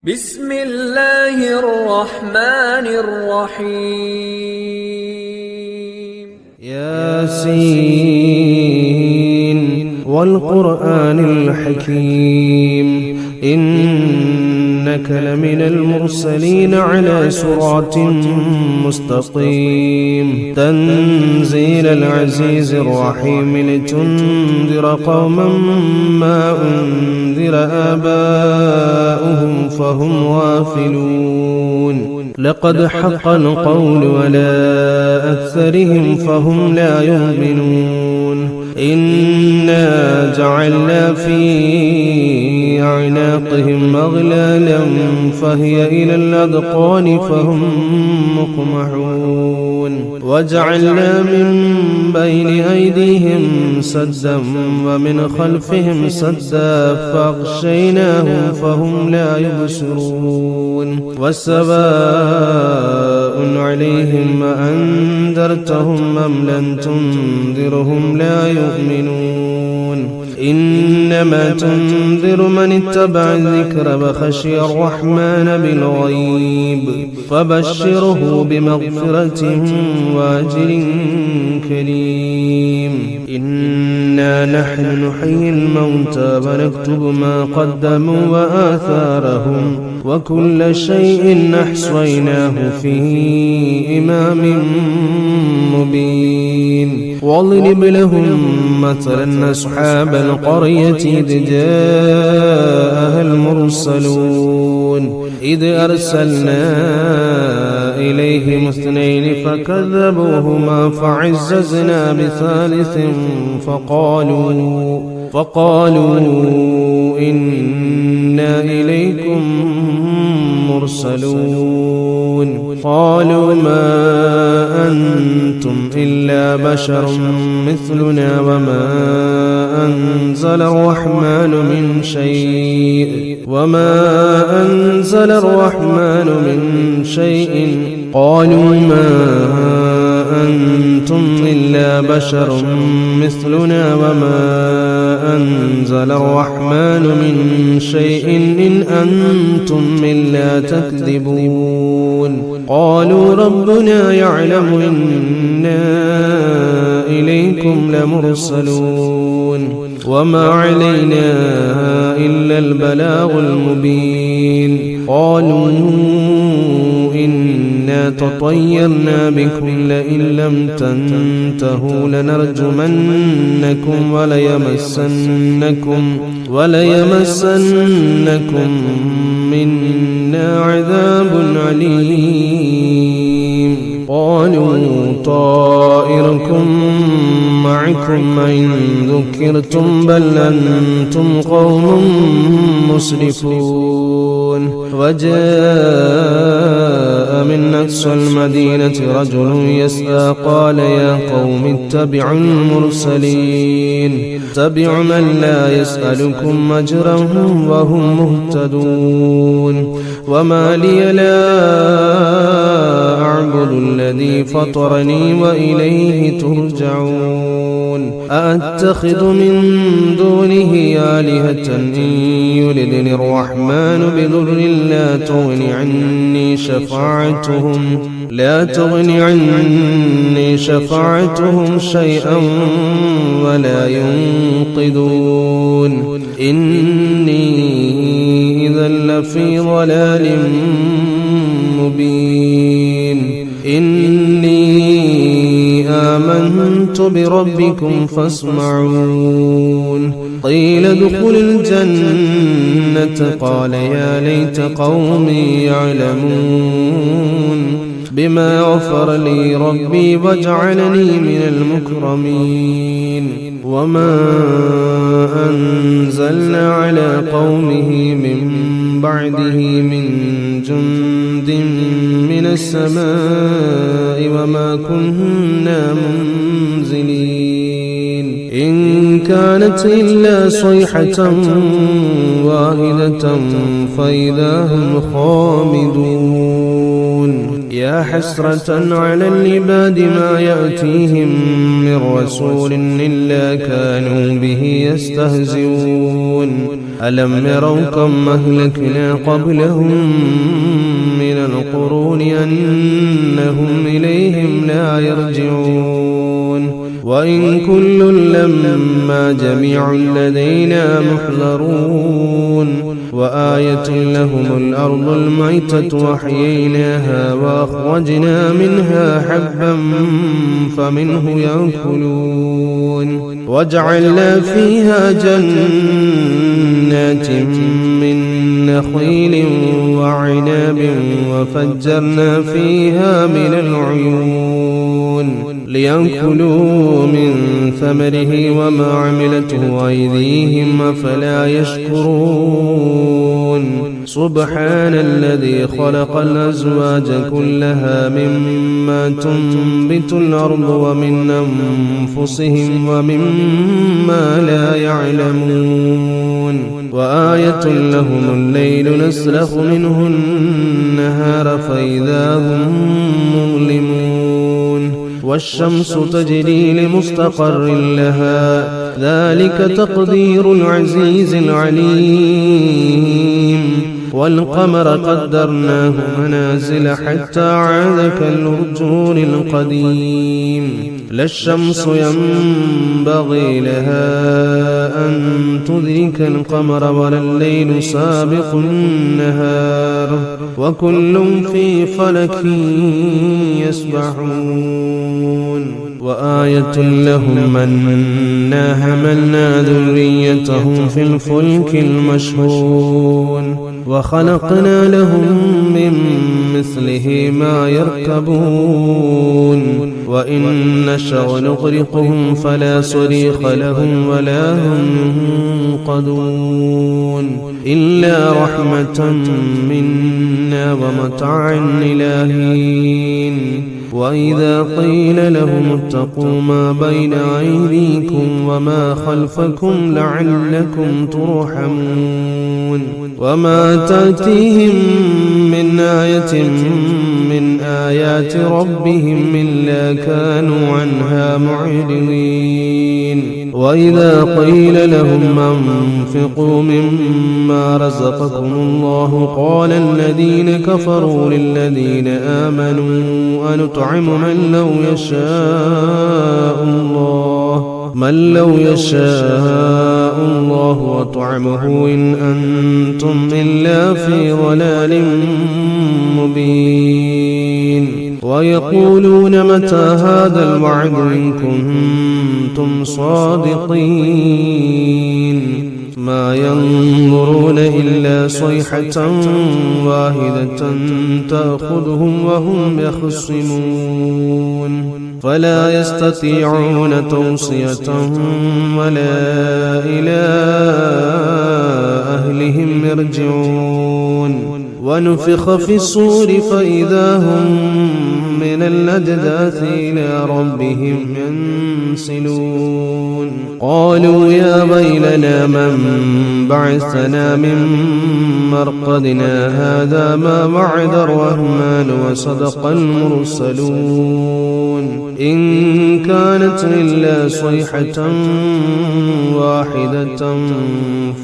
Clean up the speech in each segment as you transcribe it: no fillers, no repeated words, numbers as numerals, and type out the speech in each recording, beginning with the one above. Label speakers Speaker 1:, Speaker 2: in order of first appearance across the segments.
Speaker 1: بسم الله الرحمن الرحيم
Speaker 2: ياسين والقرآن الحكيم إنك لمن المرسلين على صراط مستقيم تنزيل العزيز الرحيم لتنذر قوما ما أنذر آباؤهم فهم غافلون لقد حق القول على أكثرهم فهم لا يؤمنون إنا جعلنا في أعناقهم أغلالا فهي إلى الأذقان فهم مقمحون وجعلنا من بين أيديهم سدا ومن خلفهم سدا فأغشيناهم فهم لا يبصرون وسواء عليهم أأنذرتهم أم لم تنذرهم لا يؤمنون إنما تنذر من اتبع الذكر وخشي الرحمن بالغيب فبشره بمغفرة وأجر كريم إنا نحن نحيي الموتى ونكتب ما قدموا وآثارهم وكل شيء أحصيناه في إمام مبين واضرب لهم مثلا أصحاب القرية إذ جاءها المرسلون إذ أرسلنا إليهم اثنين فكذبوهما فعززنا بثالث فقالوا إنا إليكم مرسلون قالوا ما أنتم إلا بشر مثلنا وما أنزل الرحمن من شيء قالوا ما أنتم إلا بشر مثلنا وما أنزل الرحمن من شيء إن أنتم إلا تكذبون قالوا ربنا يعلم إنا إليكم لمرسلون وما علينا إلا البلاغ المبين قالوا إنا تطيرنا بكم لئن لم تنتهوا لنرجمنكم وليمسنكم منا عذاب عليم قالوا طائركم معكم إن ذكرتم بل أنتم قوم مسرفون وجاء من أقصى المدينة رجل يسعى قال يا قوم اتبعوا المرسلين اتبعوا من لا يسألكم أجرا وهم مهتدون وما لي لا أعبد الذي فطرني وإليه ترجعون أأتخذ من دونه آلهة إن يردني الرحمن بضر لا تغني عني شفاعتهم شيئا ولا ينقذون إني إذا لفي ضلال مبين إني آمنت بربكم فاسمعون قيل ادخل الجنة قال يا ليت قومي يعلمون بما غفر لي ربي وجعلني من المكرمين وما أنزلنا على قومه من بعده من جند من السماء وما كنا منزلين إن كانت إلا صيحة واحدة فإذا هم خامدون يا حسرة على العباد ما يأتيهم من رسول إلا كانوا به يستهزئون ألم يروا كم أهلكنا قبلهم من القرون أنهم إليهم لا يرجعون وإن كل لما جميع لدينا محضرون وآية لهم الأرض الميتة وأحييناها وأخرجنا منها حبا فمنه يأكلون وجعلنا فيها جنات من نخيل وعنب وفجرنا فيها من العيون ليأكلوا من ثمره وما عملته أيديهم أفلا يشكرون سبحان الذي خلق الأزواج كلها مما تنبت الأرض ومن أنفسهم ومما لا يعلمون وآية لهم الليل نسلخ منه النهار فإذا هم مظلمون والشمس تجري لمستقر لها ذلك تقدير العزيز العليم والقمر قدرناه منازل حتى عاد كالأرجون القديم لا الشمس ينبغي لها أن تدرك القمر ولا الليل سابق النهار وكل في فلك يسبحون وآية لهم أنا حملنا ذريتهم في الفلك المشحون وخلقنا لهم من مثله ما يركبون وإن نشأ نغرقهم فلا صريخ لهم ولا هم ينقذون إلا رحمة منا ومتاعا إلى حين وإذا قيل لهم اتقوا ما بين أيديكم وما خلفكم لعلكم ترحمون وما تأتيهم من آية من آيات ربهم إلا كانوا عنها معرضين وإذا قيل لهم أنفقوا مما رزقكم الله قال الذين كفروا للذين آمنوا أنطعم من لو يشاء الله وطعمه إن أنتم إلا في ضلال مبين ويقولون متى هذا الوعد إن كنتم صادقين ما ينظرون إلا صيحة واحدة تأخذهم وهم يخصمون فلا يستطيعون توصية ولا إلى أهلهم يرجعون ونفخ في الصور فإذا هم من الأجداث إلى ربهم ينسلون قالوا يا ويلنا من بعثنا من مرقدنا هذا ما وعد الرحمن وصدق المرسلون إن كانت إلا صيحة واحدة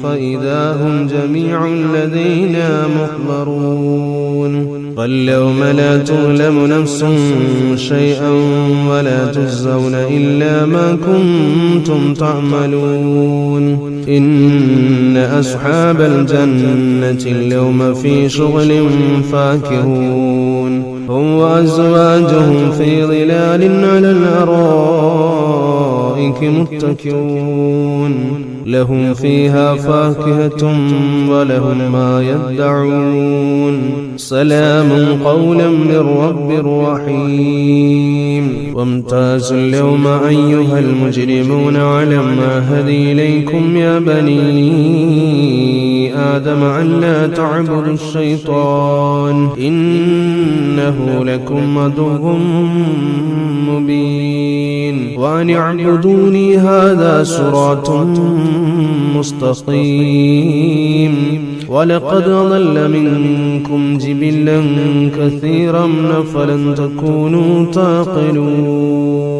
Speaker 2: فإذا هم جميع لدينا محضرون فاليوم لا تظلم نفس شيئا ولا تجزون إلا ما كنتم تعملون إن أصحاب الجنة اليوم في شغل فاكهون هم وأزواجهم في ظلال على الأرائك متكئون لهم فيها فاكهة ولهم ما يدعون سلام قولا من رب رحيم وامتازوا اليوم أيها المجرمون علما هدي إليكم يا بني آدم ألا تعبدوا الشيطان إنه لكم عدو مبين وأن اعبدوني هذا صراط مستقيم ولقد ضل منكم جبلا كثيرا فلن تكونوا تعقلون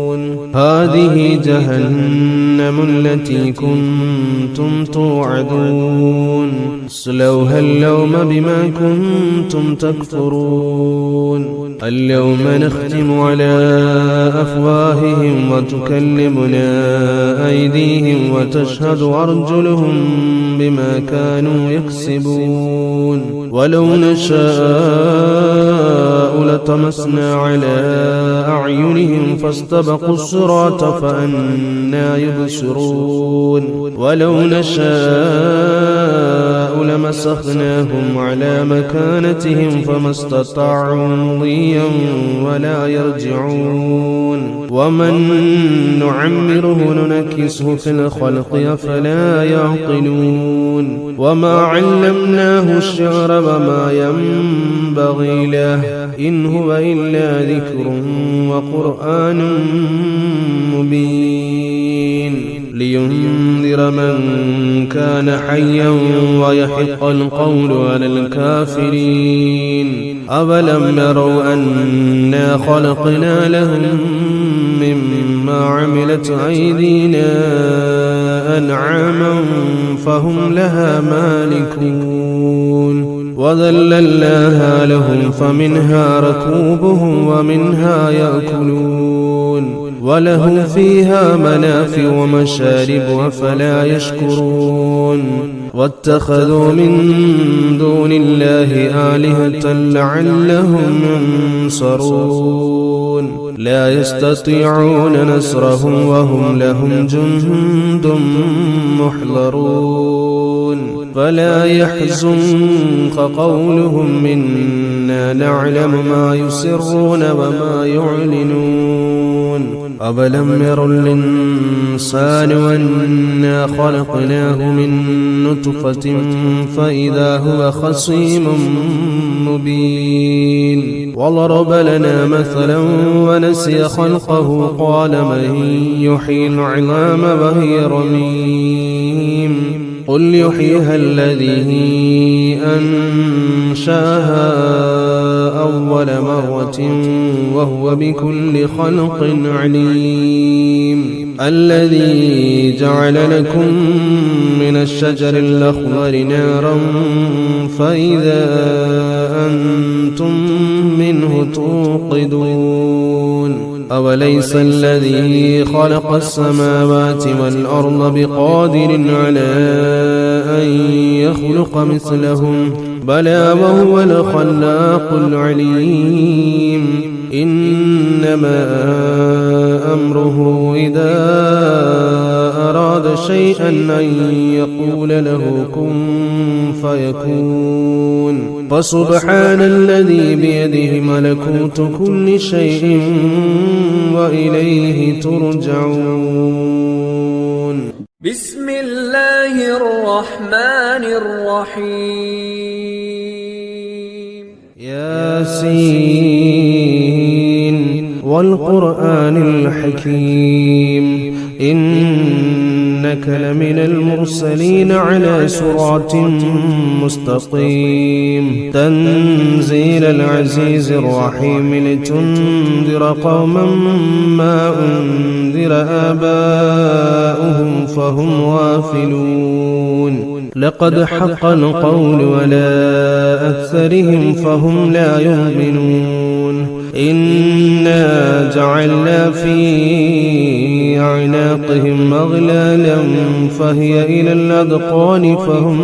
Speaker 2: هذه جهنم التي كنتم توعدون اصلوها اليوم بما كنتم تكفرون اليوم نختم على أفواههم وتكلمنا أيديهم وتشهد أرجلهم بما كانوا يكسبون ولو نشاء لطمسنا على أعينهم فاستبقوا الصراط فأنى يبصرون ولو نشاء لمسخناهم على مكانتهم فما استطاعوا مضيا ولا يرجعون ومن نعمره ننكسه في الخلق أفلا يعقلون وما علمناه الشعر وما ينبغي له إن هو إلا ذكر وقرآن مبين لينذر من كان حيا ويحق القول على الكافرين أولم يروا أنا خلقنا لهم مما عملت أيدينا أنعاما فهم لها مالكون وذللناها لهم فمنها ركوبهم ومنها يأكلون ولهم فيها منافع ومشارب أفلا يشكرون واتخذوا من دون الله آلهة لعلهم ينصرون لا يستطيعون نصرهم وهم لهم جند محضرون فلا يحزنك قولهم إنا نعلم ما يسرون وما يعلنون أولم ير الإنسان أنا خلقناه من نطفة فإذا هو خصيم مبين وضرب لنا مثلا ونسي خلقه قال من يحيي العظام وهي رميم قل يحييها الذي أنشاها أول مرة وهو بكل خلق عليم الذي جعل لكم من الشجر الأخضر نارا فإذا أنتم منه توقدون أوليس الذي خلق السماوات والأرض بقادر على أن يخلق مثلهم بلى وهو الخلاق العليم إنما أمره إذا أراد شيئا أن يقول له كن فيكون فسبحان الذي بيده ملكوت كل شيء وإليه ترجعون
Speaker 1: بسم الله الرحمن الرحيم
Speaker 2: ياسين والقرآن الحكيم إنك لمن المرسلين على صراط مستقيم تنزيل العزيز الرحيم لتنذر قوما ما أنذر آباؤهم فهم غافلون لقد حق القول على أكثرهم فهم لا يؤمنون إنا جعلنا في أعناقهم أغلالا فهي إلى الأذقان فهم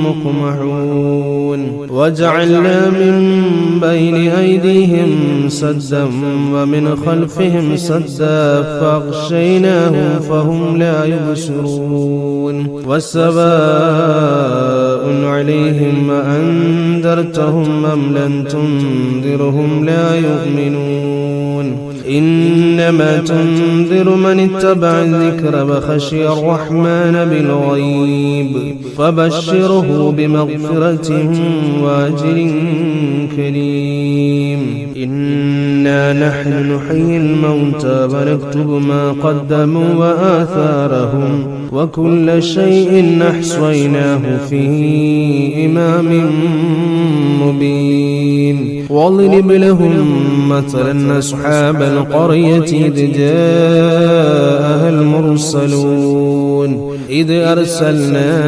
Speaker 2: مقمحون وجعلنا من بين أيديهم سدا ومن خلفهم سدا فأغشيناهم فهم لا يبصرون والسواء عليهم أأنذرتهم أم لم تنذرهم لا يؤمنون إنما تنذر من اتبع الذكر وخشي الرحمن بالغيب فبشره بمغفرة وأجر كريم إنا نحن نحيي الموتى ونكتب ما قدموا وآثارهم وكل شيء أحصيناه في إمام مبين واضرب لهم مثلا أصحاب القرية إذ جاءها المرسلون إذ أرسلنا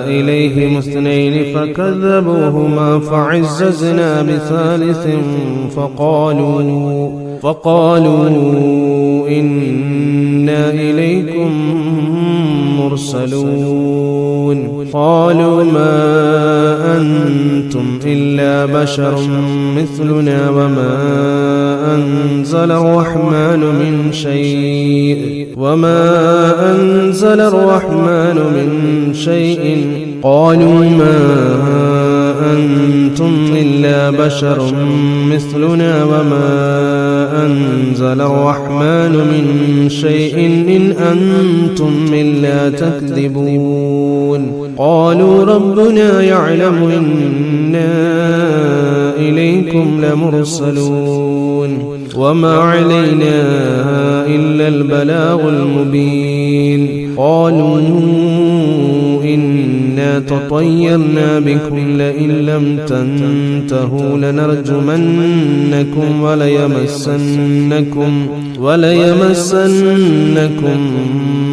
Speaker 2: إليهم اثنين فكذبوهما فعززنا بثالث فقالوا إنا إليكم مرسلون قالوا ما أنتم إلا بشر مثلنا وما أنزل الرحمن من شيء قالوا ما أنتم إلا بشر مثلنا وما أنزل الرحمن من شيء إن أنتم إلا تكذبون قالوا ربنا يعلم إنا إليكم لمرسلون وما علينا إلا البلاغ المبين قالوا إنا تطيرنا بكم لئن لم تنتهوا لنرجمنكم وليمسنكم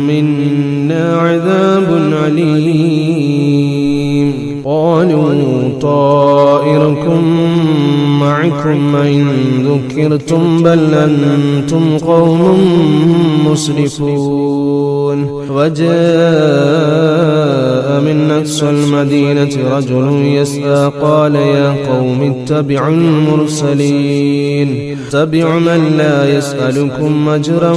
Speaker 2: منا عذاب عليم قالوا طائركم معكم إن ذكرتم بل أنتم قوم مسرفون وجاء من أقصى المدينة رجل يسعى قال يا قوم اتبعوا المرسلين اتبعوا من لا يسألكم أجرا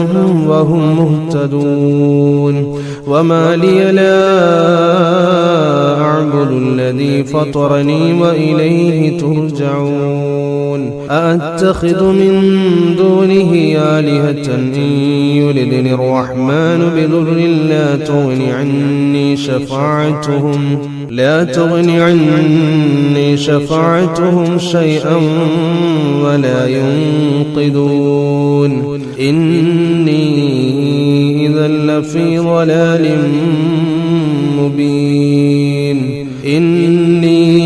Speaker 2: وهم مهتدون وما لي لا أعبد الذي فطرني وإليه ترجعون أأتخذ من دونه آلهة إن يردني الرحمن بضر لا تغني عني شفاعتهم شيئا ولا ينقذون إني إذا لفي ضلال مبين إني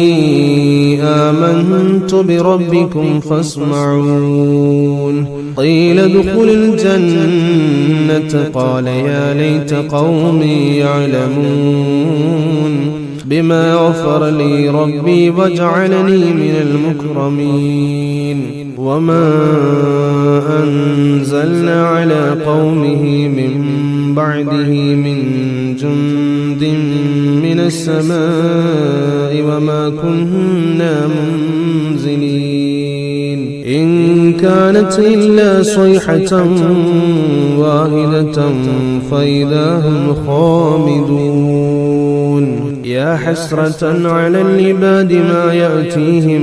Speaker 2: آمنت بربكم فاسمعون قيل ادخل الجنة قال يا ليت قومي يعلمون بما غفر لي ربي وجعلني من المكرمين وما أنزلنا على قومه من بعده من جند من السماء وما كنا منزلين إن كانت إلا صيحة واحدة فإذا هم خامدون يا حسرة على العباد ما يأتيهم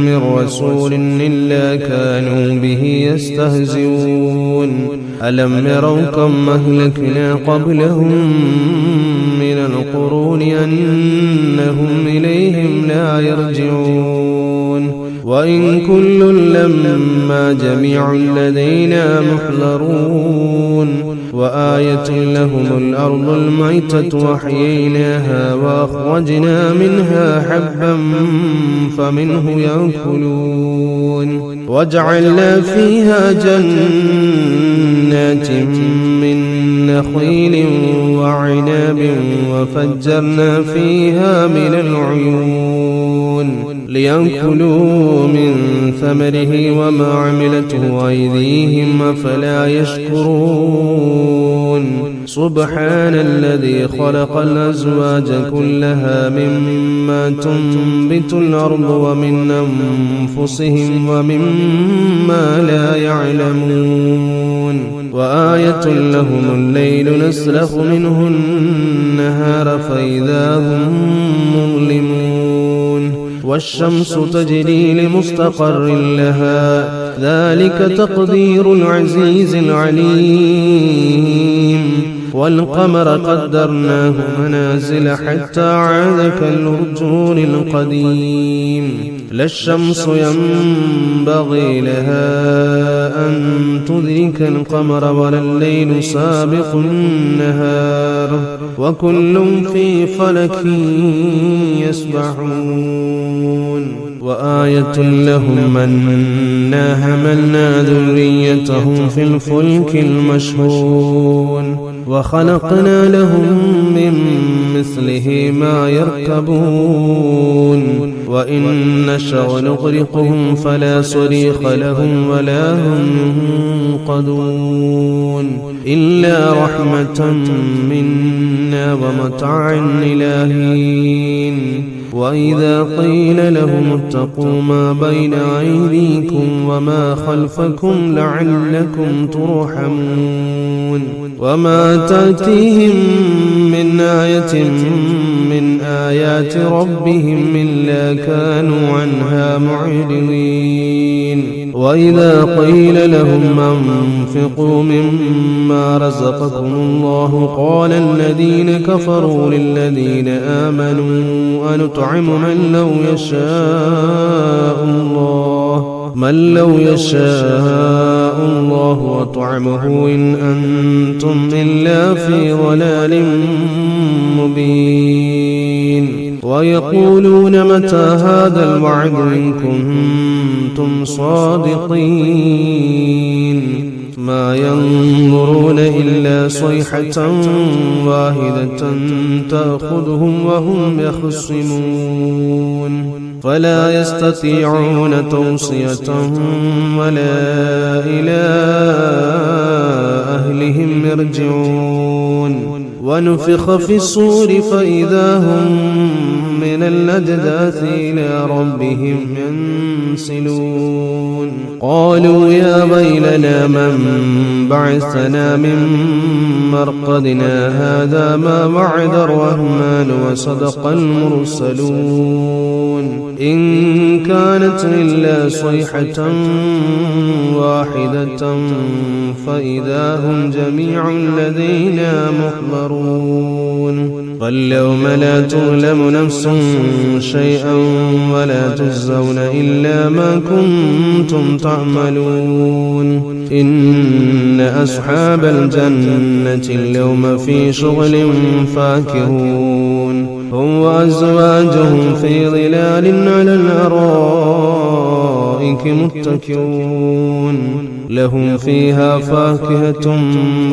Speaker 2: من رسول إلا كانوا به يستهزئون ألم يروا كم أهلكنا قبلهم من القرون أنهم إليهم لا يرجعون وإن كل لما جميع لدينا محضرون وآية لهم الأرض الميتة وأحييناها وأخرجنا منها حبا فمنه يأكلون وجعلنا فيها جنات من نخيل وعنب وفجرنا فيها من العيون ليأكلوا من ثمره وما عملته أيديهم أفلا يشكرون سبحان الذي خلق الأزواج كلها مما تنبت الأرض ومن أنفسهم ومما لا يعلمون وآية لهم الليل نسلخ منه النهار فإذا هم مظلمون والشمس تجري لمستقر لها ذلك تقدير العزيز العليم والقمر قدرناه منازل حتى عاد كالأرجون القديم لا الشمس ينبغي لها أن تدرك القمر ولا الليل سابق النهار وكل في فلك يسبحون وآية لهم أنا حملنا ذريتهم في الفلك المشحون وخلقنا لهم من مثله ما يركبون وإن نشأ نغرقهم فلا صريخ لهم ولا هم ينقذون إلا رحمة منا ومتاعا إلى حين وإذا قيل لهم اتقوا ما بين أيديكم وما خلفكم لعلكم ترحمون وما تأتيهم من آية من آيات ربهم إلا كانوا عنها معرضين وإذا قيل لهم أنفقوا مما رزقكم الله قال الذين كفروا للذين آمنوا أنطعم من لو يشاء الله وطعمه إن أنتم إلا في ضلال مبين ويقولون متى هذا الوعد إن كنتم صادقين ما ينظرون إلا صيحة واحدة تأخذهم وهم يخصمون فلا يستطيعون توصية ولا إلى أهلهم يرجعون ونفخ في الصور فإذا هم من الأجداث إلى ربهم ينسلون قالوا يا ويلنا من بعثنا من مرقدنا هذا ما وعد الرحمن وصدق المرسلون إن كانت إلا صيحة واحدة فإذا هم جميع لدينا محضرون فاليوم لا تظلم نفس شيئا ولا تجزون إلا ما كنتم تعملون إن أصحاب الجنة اليوم في شغل فاكهون هم وأزواجهم في ظلال على الأرائك متكئون لهم فيها فاكهة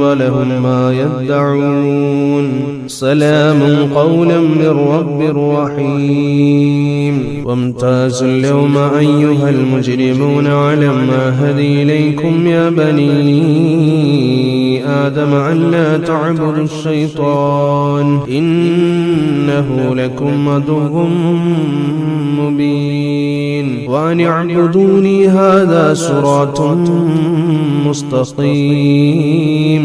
Speaker 2: ولهم ما يدعون سلام قولا من رب رحيم وامتازوا اليوم أيها المجرمون علما هدي إليكم يا بني آدم ألا تعبدوا الشيطان إنه لكم عدو مبين وأن اعبدوني هذا صراط مستقيم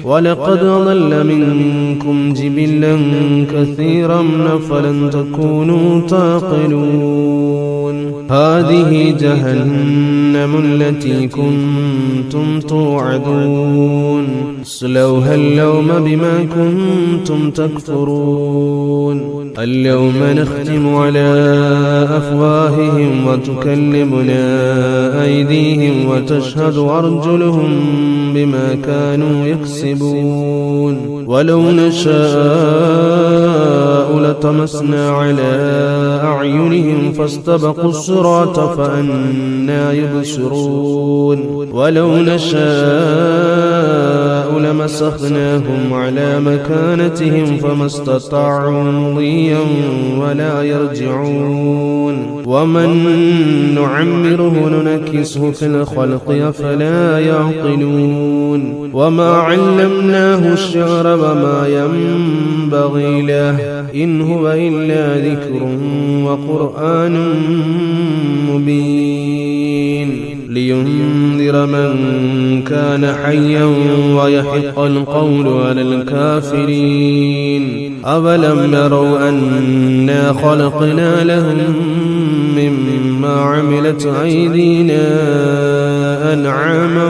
Speaker 2: ولقد ضل منكم جبلا كثيرا فلن تكونوا تعقلون هذه جهنم التي كنتم توعدون اصلوها اليوم بما كنتم تكفرون اليوم نختم على أفواههم وتكلمنا أيديهم وتشهد أرجلهم بما كانوا يكسبون ولو نشاء لطمسنا على أعينهم فاستبقوا الصراط فأنى يبصرون ولو نشاء لمسخناهم على مكانتهم فما استطاعوا مضيا ولا يرجعون ومن نعمره ننكسه في الخلق أفلا يعقلون وما علمناه الشعر وما ينبغي له إن هو إلا ذكر وقرآن مبين لينذر من كان حيا ويحق القول على الكافرين أولم يروا أنا خلقنا لهم مما عملت أيدينا أنعاما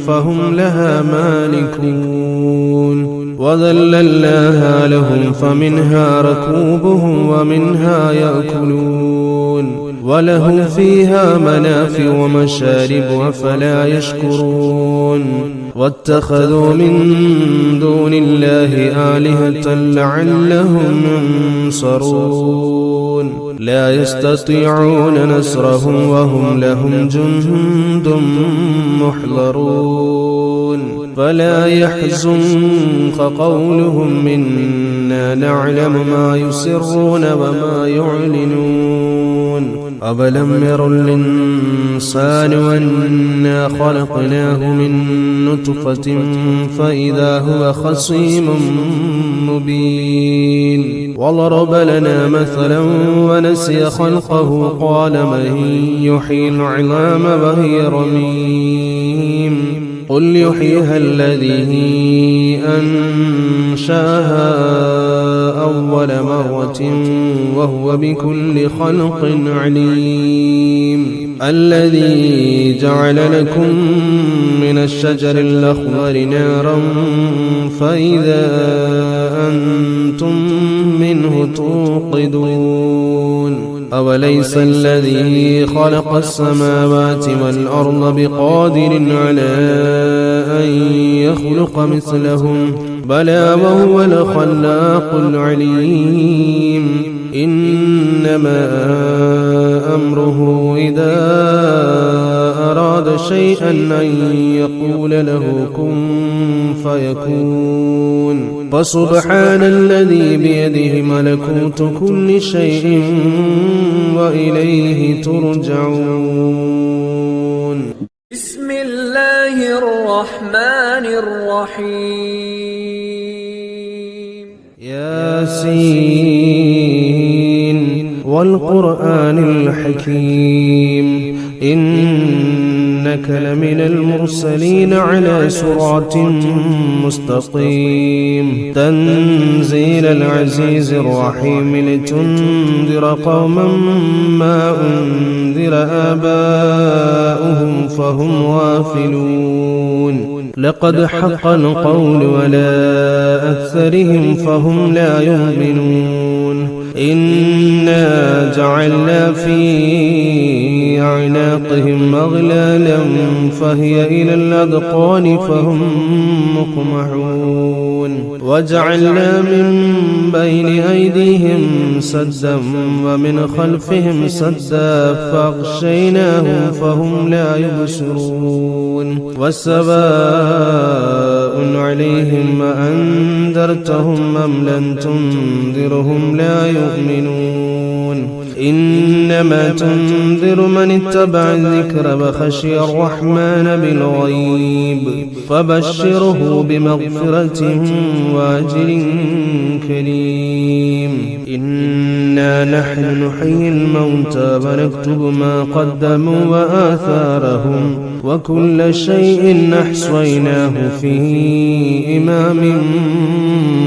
Speaker 2: فهم لها مالكون وذللناها لهم فمنها ركوبهم ومنها يأكلون ولهم فيها منافع ومشارب أفلا يشكرون واتخذوا من دون الله آلهة لعلهم ينصرون لا يستطيعون نصرهم وهم لهم جند محضرون فلا يحزنك قولهم إنا نعلم ما يسرون وما يعلنون أولم ير الإنسان أنا خلقناه من نطفة فإذا هو خصيم مبين وضرب لنا مثلا ونسي خلقه قال من يحيي العظام وهي رميم قل يحييها الذي أنشاها أول مرة وهو بكل خلق عليم الذي جعل لكم من الشجر الأخضر نارا فإذا أنتم منه توقدون أوليس الذي خلق السماوات والأرض بقادر على أن يخلق مثلهم بلى وهو الخلاق العليم إنما أمره إذا أراد شيئا أن يقول له كن فيكون فسبحان الذي بيده ملكوت كل شيء وإليه ترجعون
Speaker 1: بسم الله الرحمن الرحيم
Speaker 2: ياسين والقرآن الحكيم إنك لمن المرسلين على صراط مستقيم تنزيل العزيز الرحيم لتنذر قوما ما أنذر آباؤهم فهم غافلون لقد حق القول ولا أكثرهم فهم لا يؤمنون إنا جعلنا في أعناقهم أغلالا فهي إلى الأذقان فهم مقمحون وجعلنا من بين أيديهم سدا ومن خلفهم سدا فأغشيناهم فهم لا يبصرون والسواء عليهم أأنذرتهم أم لم تنذرهم لا يؤمنون إنما تنذر من اتبع الذكر وخشي الرحمن بالغيب فبشره بمغفرة وأجر كريم إنا نحن نحيي الموتى ونكتب ما قدموا وآثارهم وكل شيء أحصيناه في إمام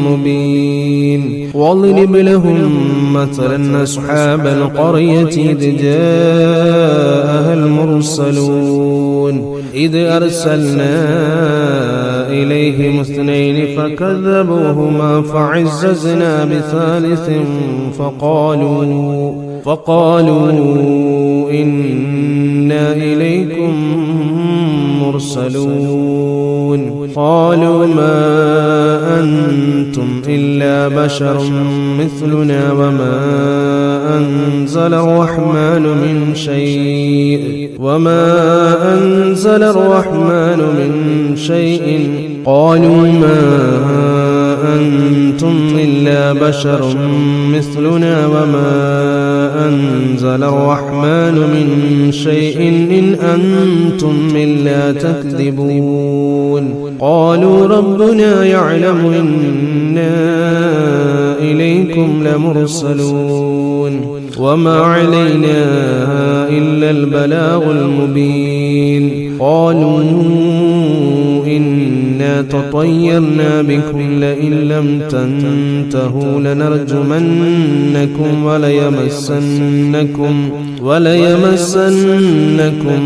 Speaker 2: مبين واضرب لهم مثلا أصحاب القرية إذ جاءها المرسلون إذ أرسلنا إليهم اثنين فكذبوهما فعززنا بثالث فقالوا إنا إليكم مرسلون قالوا ما أنتم إلا بشر مثلنا وما أنزل الرحمن من شيء قالوا ما أنتم إلا بشر مثلنا وما أنزل الرحمن من شيء إن أنتم إلا تكذبون قالوا ربنا يعلم إنا إليكم لمرسلون وما علينا إلا البلاغ المبين قالوا إنا تطيرنا بكم لئن لم تنتهوا لنرجمنكم وليمسنكم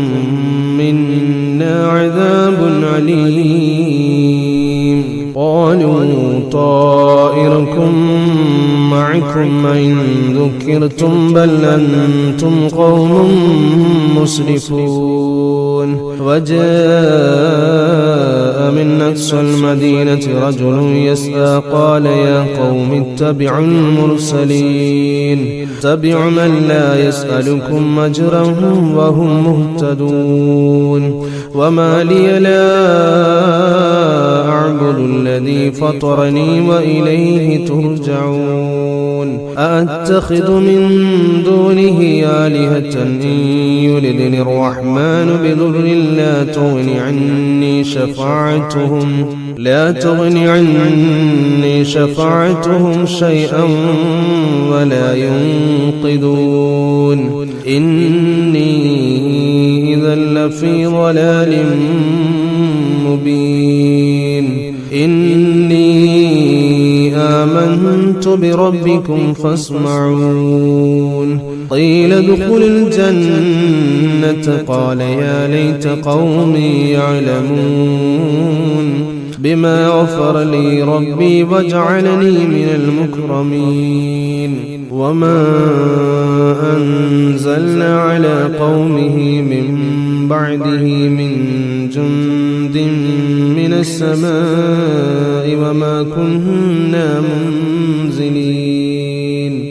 Speaker 2: منا عذاب أليم قالوا طائركم معكم أئن ذكرتم بل أنتم قوم مسرفون وجاء من أقصى المدينة رجل يسعى قال يا قوم اتبعوا المرسلين اتبعوا من لا يسألكم أجرا وهم مهتدون وما لي لا أعبد الذي فطرني وإليه ترجعون أأتخذ من دونه آلهة إن يردني الرحمن بضر لا تغني عني شفاعتهم شيئا ولا ينقذون إني إذا لفي ضلال مبين إني آمنت بربكم فاسمعون قيل ادخل الجنة قال يا ليت قومي يعلمون بما غفر لي ربي وجعلني من المكرمين وما أنزلنا على قومه من بعده من جند من السماء وما كنا منزلين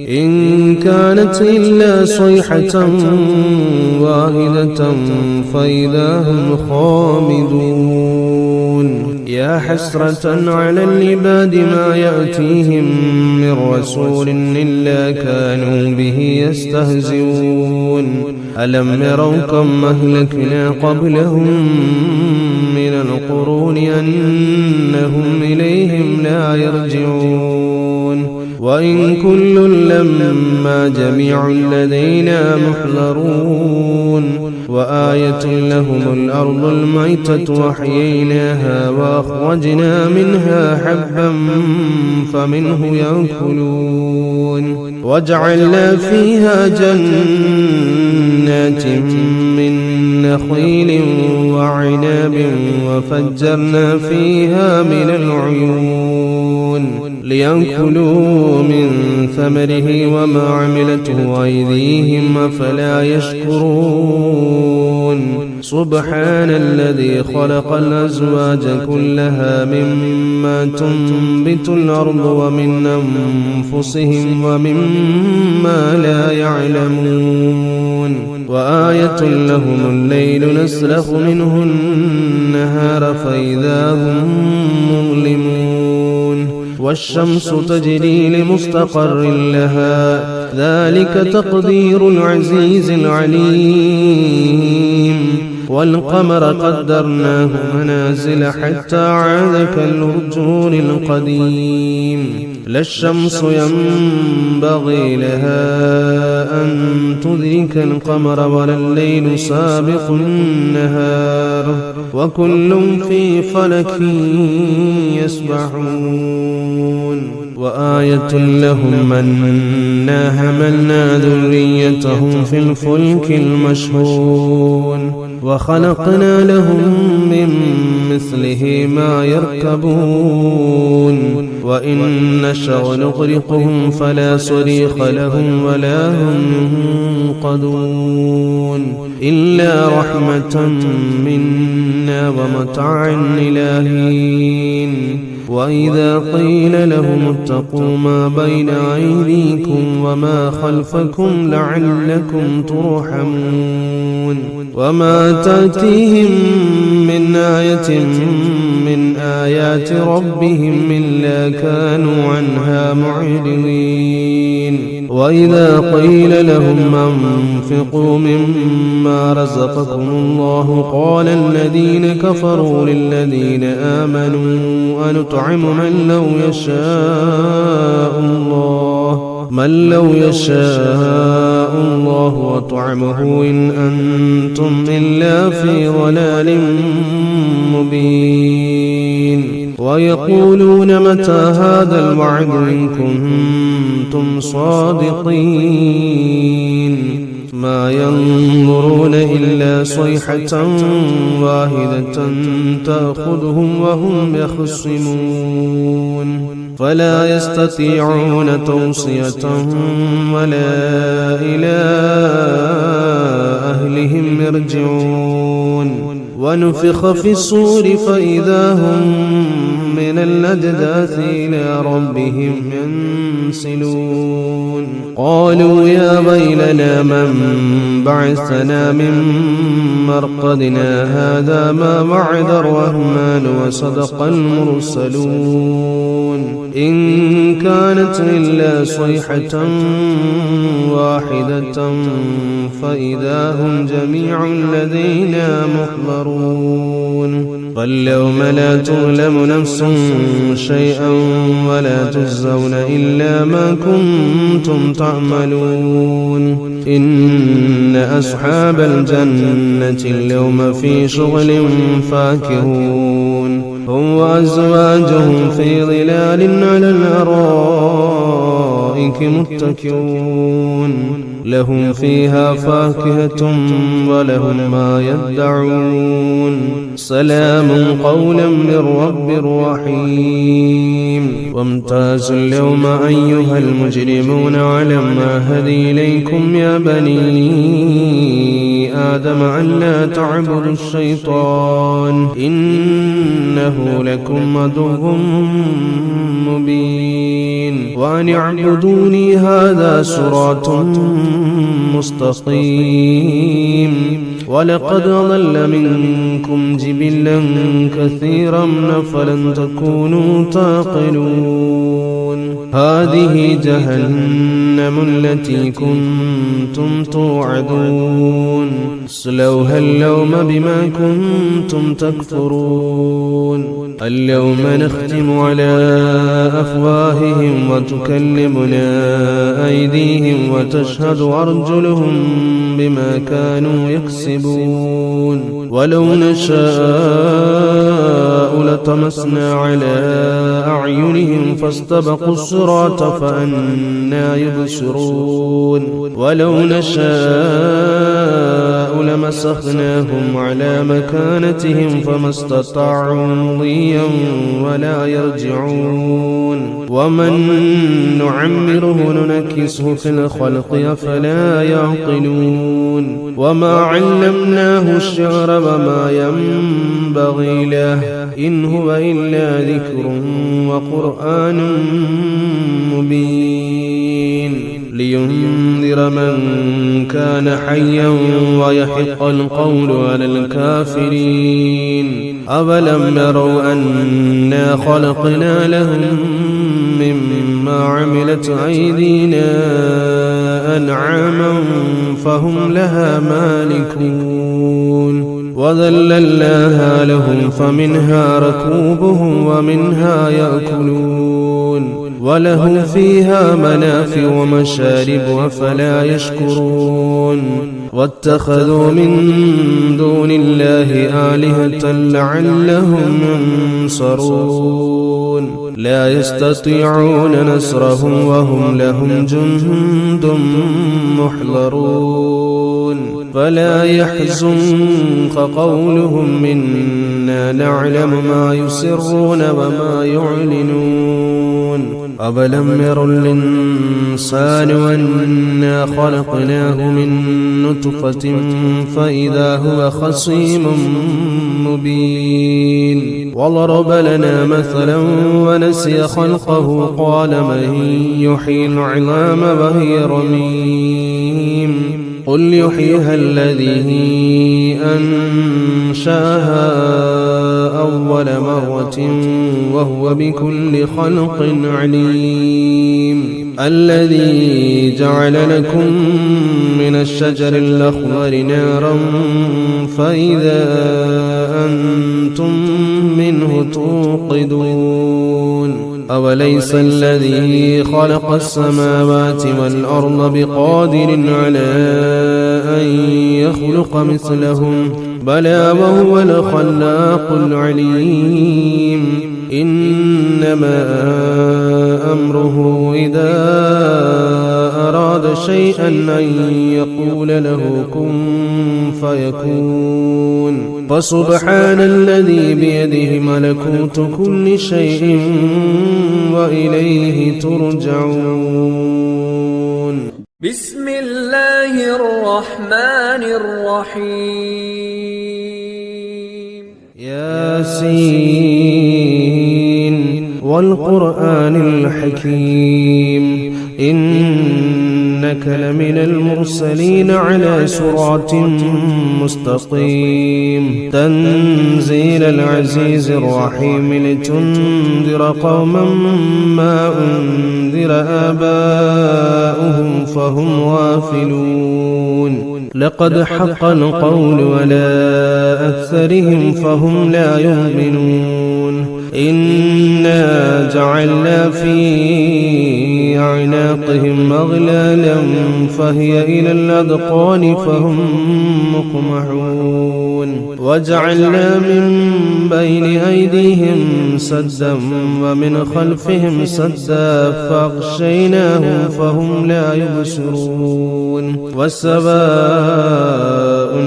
Speaker 2: إن كانت إلا صيحة واحدة فإذا هم خامدون يا حسرة على العباد ما يأتيهم من رسول إلا كانوا به يستهزئون ألم يروا كم أهلكنا قبلهم من القرون أنهم إليهم لا يرجعون وإن كل لما جميع لدينا محضرون وآية لهم الأرض الميتة وأحييناها وأخرجنا منها حبا فمنه يأكلون وجعلنا فيها جنات من نخيل وعنب وفجرنا فيها من العيون ليأكلوا من ثمره وما عملته أيديهم أفلا يشكرون سبحان الذي خلق الأزواج كلها مما تنبت الأرض ومن أنفسهم ومما لا يعلمون وآية لهم الليل نسلخ منه النهار فإذا هم مظلمون والشمس تجري لمستقر لها ذلك تقدير العزيز العليم والقمر قدرناه منازل حتى عاد كالأرجون القديم لا الشمس ينبغي لها أن تدرك القمر ولا الليل سابق النهار وكل في فلك يسبحون وآية لهم أنا حملنا ذريتهم في الفلك المشحون وخلقنا لهم من مثله ما يركبون وإن نشأ نغرقهم فلا صريخ لهم ولا هم ينقذون إلا رحمة منا ومتاعا إلى حين وإذا قيل لهم اتقوا ما بين أيديكم وما خلفكم لعلكم ترحمون وما تأتيهم من آية من آيات ربهم إلا كانوا عنها معرضين وإذا قيل لهم أنفقوا مما رزقكم الله قال الذين كفروا للذين آمنوا أنطعم من لو يشاء الله وطعمه إن أنتم إلا في ضلال مبين ويقولون متى هذا الوعد إن كنتم صادقين ما ينظرون إلا صيحة واحدة تأخذهم وهم يخصمون فلا يستطيعون توصية ولا إلى أهلهم يرجعون ونفخ في الصور فإذا هم من الأجداث إلى ربهم ينسلون قالوا يا ويلنا من بعثنا من مرقدنا هذا ما وعد الرحمن وصدق المرسلون إن كانت إلا صيحة واحدة فإذا هم جميع لدينا محضرون فاليوم لا تظلم نفس شيئا ولا تجزون إلا ما كنتم تعملون إن أصحاب الجنة اليوم في شغل فاكهون هم وأزواجهم في ظلال على الأرائك متكئون لهم فيها فاكهة ولهم ما يدعون سلام قولا من رب رحيم وامتازوا اليوم أيها المجرمون علما هدي إليكم يا بني آدم أن لا تعبدوا الشيطان إنه لكم عدو مبين وأن اعبدوني هذا صراط مستقيم ولقد ضل منكم جبلا كثيرا فلن تكونوا تعقلون هذه جهنم التي كنتم توعدون اصلوها اليوم بما كنتم تكفرون اليوم نختم على أفواههم وتكلمنا أيديهم وتشهد أرجلهم بما كانوا يكسبون ولو نشاء لطمسنا على أعينهم فاستبقوا الصراط فأنى يبصرون ولو نشاء لمسخناهم على مكانتهم فما استطاعوا مضيا ولا يرجعون ومن نعمره ننكسه في الخلق أفلا يعقلون وما علمناه الشعر وما ينبغي له إن هو إلا ذكر وقرآن مبين لينذر من كان حيا ويحق القول على الكافرين أولم يروا أنا خلقنا لهم مما عملت أيدينا أنعاما فهم لها مالكون وذللناها لهم فمنها ركوبهم ومنها يأكلون ولهم فيها منافع ومشارب أفلا يشكرون واتخذوا من دون الله آلهة لعلهم ينصرون لا يستطيعون نصرهم وهم لهم جند محضرون فلا يحزنك قولهم إنا نعلم ما يسرون وما يعلنون أولم ير الإنسان أنا خلقناه من نطفة فإذا هو خصيم مبين وضرب لنا مثلا ونسي خلقه قال من يحيي العظام وهي رميم قل يحييها الذي أنشاها أول مرة وهو بكل خلق عليم الذي جعل لكم من الشجر الأخضر نارا فإذا أنتم منه توقدون أوليس الذي خلق السماوات والأرض بقادر على أن يخلق مثلهم بلى وهو الخلاق العليم إنما أمره إذا أراد شيئا أن يقول له كن فيكون فسبحان الذي بيده ملكوت كل شيء وإليه ترجعون.
Speaker 1: بسم الله الرحمن الرحيم.
Speaker 2: ياسين والقرآن الحكيم إنك لمن المرسلين على صراط مستقيم تنزيل العزيز الرحيم لتنذر قوما ما أنذر آباؤهم فهم غافلون لقد حق القول ولا أكثرهم فهم لا يؤمنون إنا جعلنا في أعناقهم أغلالا فهي إلى الأذقان فهم مقمحون وجعلنا من بين أيديهم سدا ومن خلفهم سدا فأغشيناهم فهم لا يبصرون والسواء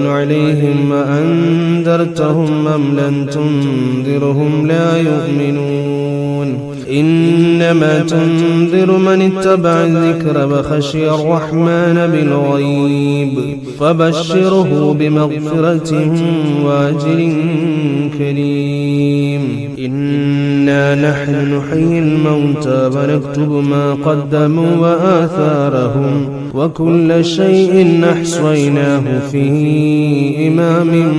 Speaker 2: عليهم أأنذرتهم أم لم تنذرهم لا يؤمنون إنما تنذر من اتبع الذكر وخشي الرحمن بالغيب فبشره بمغفرة وأجر كريم إنا نحن نحيي الموتى ونكتب ما قدموا وآثارهم وكل شيء أحصيناه في إمام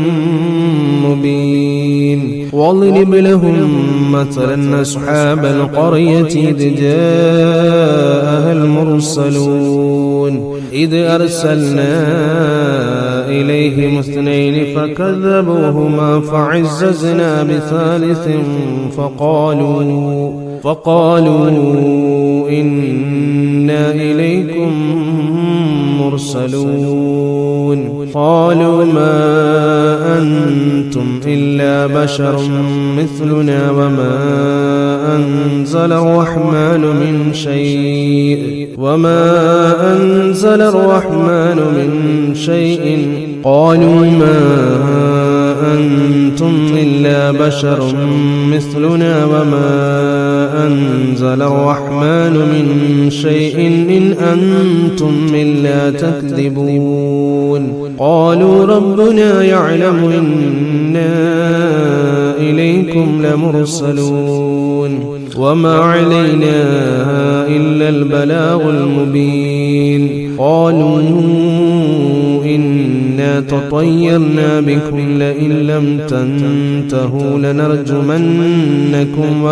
Speaker 2: مبين واضرب لهم مثلا أصحاب القرية إذ جاءها المرسلون إذ أرسلنا إليهم اثنين فكذبوهما فعززنا بثالث فقالوا إنا إليكم مرسلون قالوا ما أنتم إلا بشر مثلنا وما أنزل الرحمن من شيء قالوا ما أنتم إلا بشر مثلنا وما أنزل الرحمن من شيء إن أنتم إلا تكذبون قالوا ربنا يعلم إنا إليكم لمرسلون وما علينا إلا البلاغ المبين قالوا إنا تطيرنا بكم لئن لم تنتهوا لنرجمنكم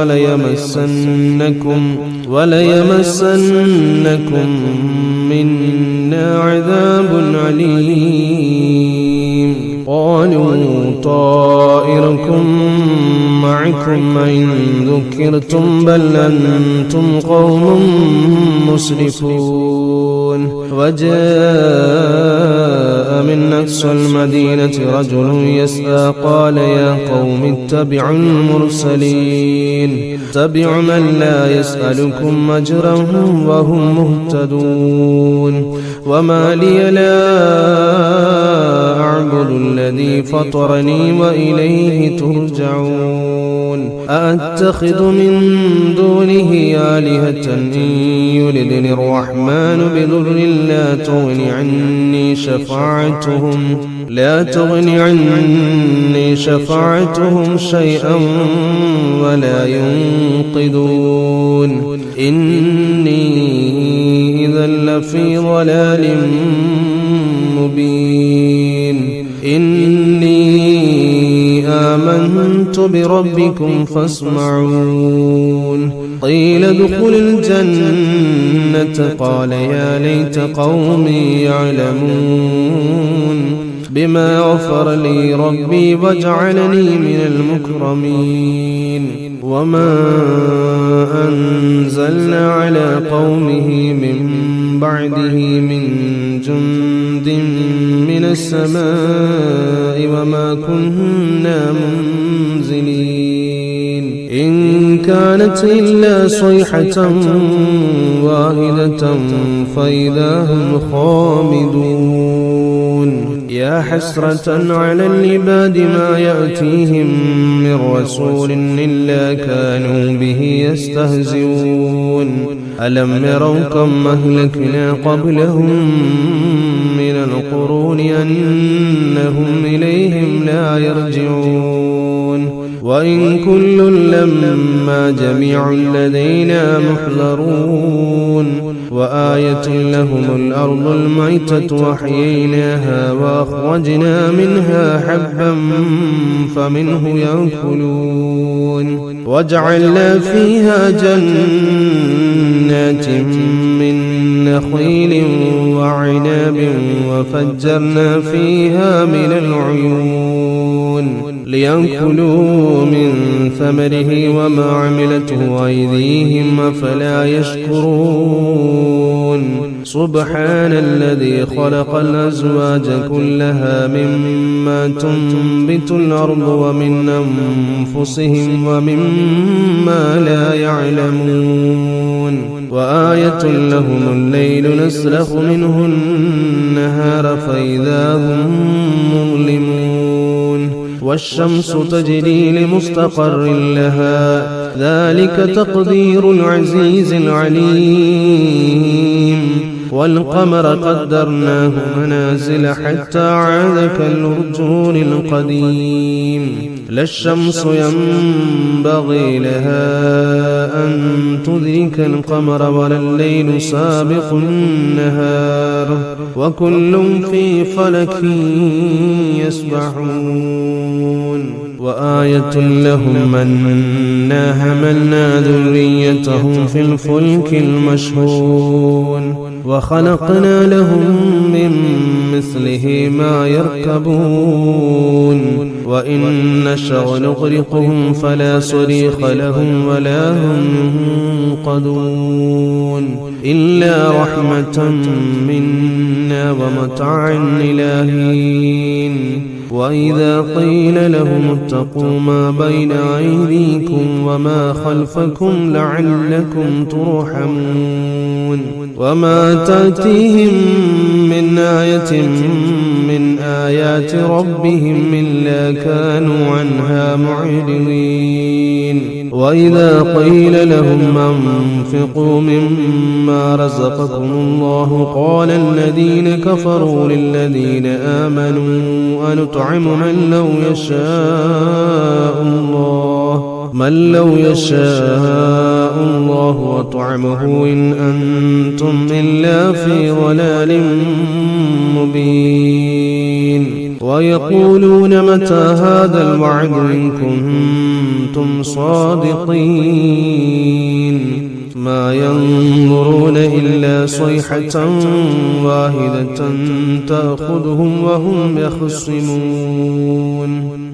Speaker 2: وليمسنكم منا عذاب عليم قالوا طائركم معكم إن ذكرتم بل أنتم قوم مسرفون وجاء من أقصى المدينة رجل يسعى قال يا قوم اتبعوا المرسلين اتبعوا من لا يسألكم أجرا وهم مهتدون وما لي لا أعبد الذي فطرني وإليه ترجعون أأتخذ من دونه آلهة إن يردني الرحمن بضر لا تغن عني شفاعتهم شيئا ولا ينقذون إني إذا لفي ضلال مبين إني آمنت بربكم فاسمعون قيل ادخل الجنة قال يا ليت قومي يعلمون بما غفر لي ربي وجعلني من المكرمين وما أنزلنا على قومه من بعده من جند السماء وما كنا منزلين إن كانت إلا صيحة واحدة فإذا هم خامدون يا حسرة على العباد ما يأتيهم من رسول إلا كانوا به يستهزئون ألم يروا كم أهلكنا قبلهم من القرون أنهم إليهم لا يرجعون وإن كل لما جميع لدينا محضرون وآية لهم الأرض الميتة وأحييناها وأخرجنا منها حبا فمنه يأكلون وجعلنا فيها جنات من نخيل وعنب وفجرنا فيها من العيون ليأكلوا من ثمره وما عملته أيديهم أفلا يشكرون سبحان الذي خلق الأزواج كلها مما تنبت الأرض ومن أنفسهم ومما لا يعلمون وآية لهم الليل نسلخ منه النهار فإذا هم مظلمون والشمس تجري لمستقر لها ذلك تقدير العزيز العليم والقمر قدرناه منازل حتى عاد كالعرجون القديم لا الشمس ينبغي لها أن تدرك القمر ولا الليل سابق النهار وكل في فلك يسبحون وآية لهم أنا حملنا ذريتهم في الفلك المشحون وخلقنا لهم من مثله ما يركبون وإن نشأ نغرقهم فلا صريخ لهم ولا هم ينقذون إلا رحمة منا ومتاعا إلى حين وإذا قيل لهم اتقوا ما بين أيديكم وما خلفكم لعلكم ترحمون وما تأتيهم من آية من آيات ربهم إلا كانوا عنها معرضين وإذا قيل لهم أنفقوا مما رزقكم الله قال الذين كفروا للذين آمنوا أنطعم من لو يشاء الله وطعمه إن أنتم إلا في ضلال مبين ويقولون متى هذا الوعد إن كنتم صادقين ما ينظرون إلا صيحة واحدة تأخذهم وهم يخصمون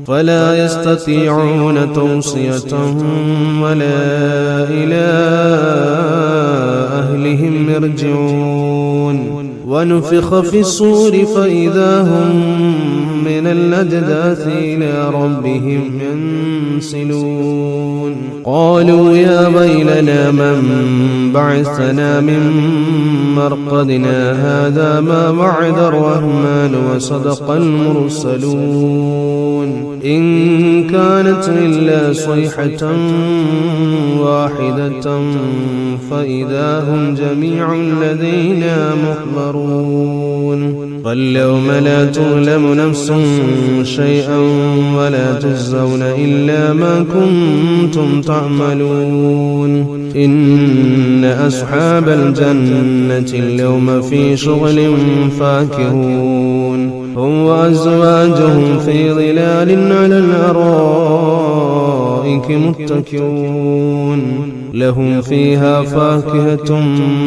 Speaker 2: فلا يستطيعون توصية ولا إلى أهلهم يرجعون ونفخ في الصور فإذا هم من الأجداث إلى ربهم ينسلون قالوا يا ويلنا من بعثنا من مرقدنا هذا ما وعد الرحمن وصدق المرسلون إن كانت إلا صيحة واحدة فإذا هم جميع لدينا محضرون فاليوم لا تظلم نفس شيئا ولا تجزون إلا ما كنتم تعملون إن أصحاب الجنة اليوم في شغل فاكهون هم وأزواجهم في ظلال على الأرائك متكئون لهم فيها فاكهة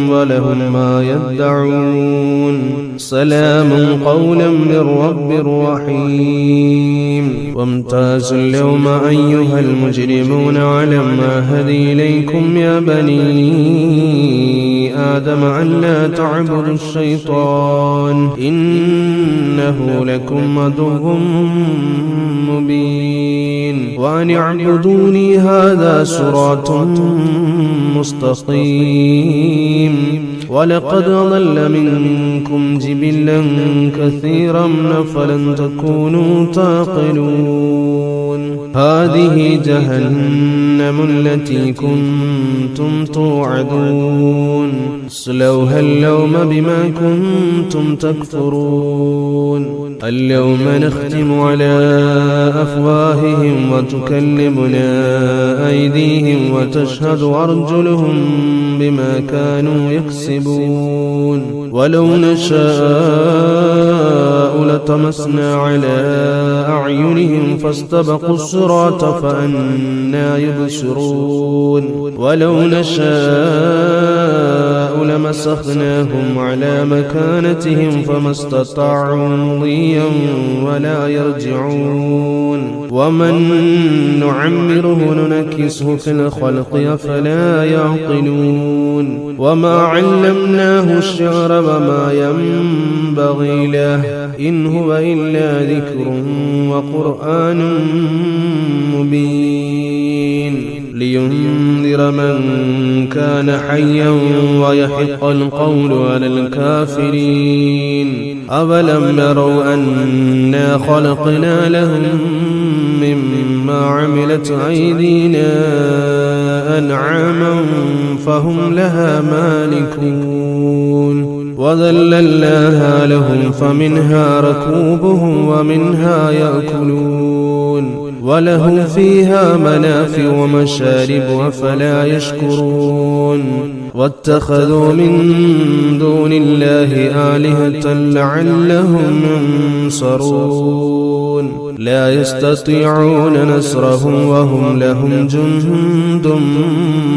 Speaker 2: ولهم ما يدعون سلام قولا من رب رحيم وامتازوا اليوم أيها المجرمون على ما هدي إليكم يا بني آدم أن لا تعبدوا الشيطان إنه لكم عدو مبين وأن اعبدوني هذا صراط مستقيم ولقد أضل منكم جبلا كثيرا فلن تكونوا تعقلون هذه جهنم التي كنتم توعدون اصلوها اليوم بما كنتم تكفرون اليوم نختم على أفواههم وتكلمنا أيديهم وتشهد أرجلهم بما كانوا يكسبون ولو نشاء لطمسنا على أعينهم فاستبقوا الصراط فأنى يبصرون ولو نشاء لمسخناهم على مكانتهم فما استطاعوا مضيا ولا يرجعون ومن نعمره ننكسه في الخلق أفلا يعقلون وما علمناه الشعر وما ينبغي له إن هو إلا ذكر وقرآن مبين لينذر من كان حيا ويحق القول على الكافرين أولم يروا أنا خلقنا لهم مما عملت أيدينا أنعاما فهم لها مالكون وذللناها لهم فمنها ركوبهم ومنها يأكلون ولهم فيها منافع ومشارب أفلا يشكرون واتخذوا من دون الله آلهة لعلهم ينصرون لا يستطيعون نصرهم وهم لهم جند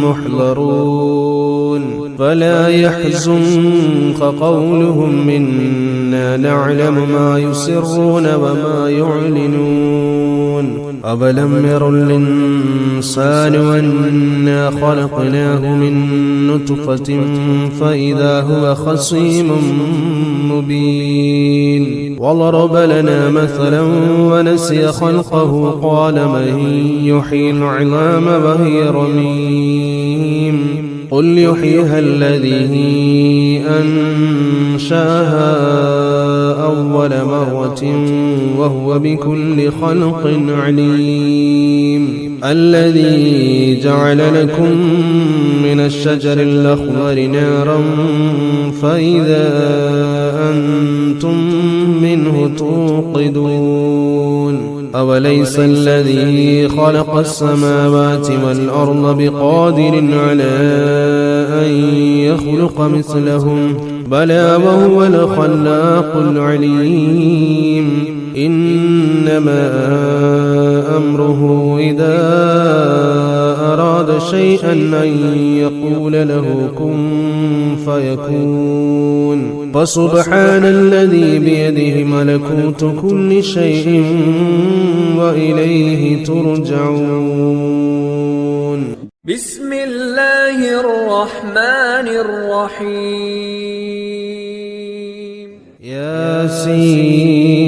Speaker 2: محضرون فلا يحزنك قولهم إنا نعلم ما يسرون وما يعلنون أولم ير الإنسان أنا خلقناه من نطفة فإذا هو خصيم مبين وضرب لنا مثلا ونسي خلقه قال من يحيي العظام وهي رميم قل يحييها الذي أنشاها أول مرة وهو بكل خلق عليم الذي جعل لكم من الشجر الأخضر نارا فإذا أنتم منه توقدون أوليس الذي خلق السماوات والأرض بقادر على أن يخلق مثلهم بلى وهو الخلاق العليم إنما أمره إذا أراد شيئا أن يقول له كن فيكون فسبحان الذي بيده ملكوت كل شيء وإليه ترجعون
Speaker 1: بسم الله الرحمن الرحيم
Speaker 2: ياسين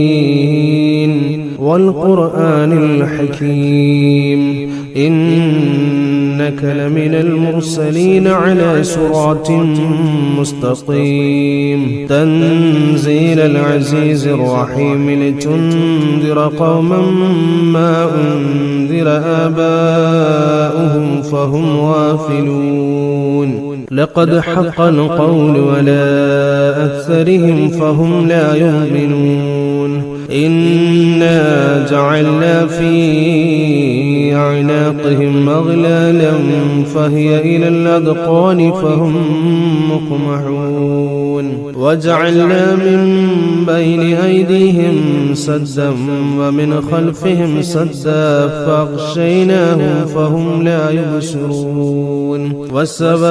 Speaker 2: والقرآن الحكيم إنك لمن المرسلين على صراط مستقيم تنزيل العزيز الرحيم لتنذر قوما ما أنذر آباؤهم فهم غافلون لقد حق القول على أكثرهم فهم لا يؤمنون إنا جعلنا في أعناقهم أغلالا فهي إلى الأذقان فهم مقمحون وجعلنا من بين أيديهم سدا ومن خلفهم سدا فأغشيناهم فهم لا يبصرون وسواء